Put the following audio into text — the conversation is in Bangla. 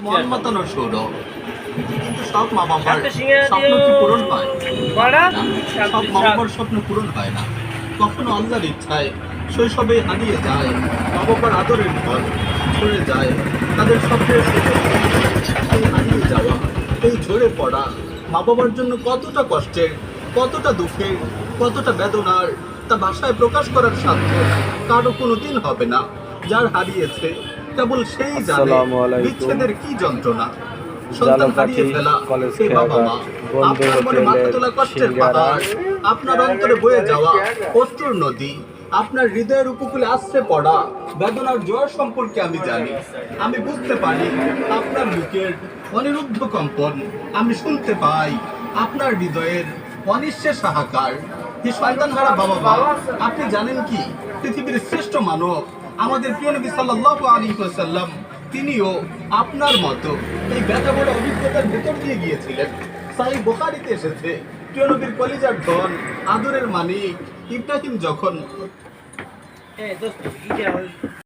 মন মতানো সৌরভ, কিন্তু সব মা বাবার স্বপ্ন কি পূরণ হয়? সব মা বাবার স্বপ্ন পূরণ হয় না। কখনো আল্লাহর ইচ্ছায় শৈশবে হারিয়ে যায় মা বাবার আদরের ঘর, ঝরে যায় তাদের স্বপ্নের সুযোগ। এই হারিয়ে যাওয়া, এই ঝরে পড়া মা বাবার জন্য কতটা কষ্টের, কতটা দুঃখের, কতটা বেদনার, তা ভাষায় প্রকাশ করার সাধ্য কারো কোনো দিন হবে না। যার হারিয়েছে কেবল সেই জানে বিচ্ছেদের কি যন্ত্রণা। সন্তান হারিয়ে ফেলা সেই বাবা মা, আপনার মনে মাথা তোলা কষ্টের পাহাড়, আপনার অন্তরে বয়ে যাওয়া অশ্রুর নদী, আপনার হৃদয়ের উপকূলে আশ্রে পড়া বেদনার জোয়ার সম্পর্কে আমি জানি। আমি বুঝতে পারি আপনার বুকের অনিরুদ্ধ কম্পন, আমি শুনতে পাই আপনার হৃদয়ের অনিশ্চের হাহাকার। যে সন্তান হারা বাবা মা, আপনি জানেন কি পৃথিবীর শ্রেষ্ঠ মানব আমাদের প্রিয় নবী সাল্লাল্লাহু আলাইহি ওয়াসাল্লাম, তিনিও আপনার মতো এই ব্যথা বড় অভিজ্ঞতার ভেতর দিয়ে গিয়েছিলেন। সহিহ বুখারীতে এসেছে, প্রিয় নবীর কলিজার ধন, আদরের মানিক ইব্রাহিম যখন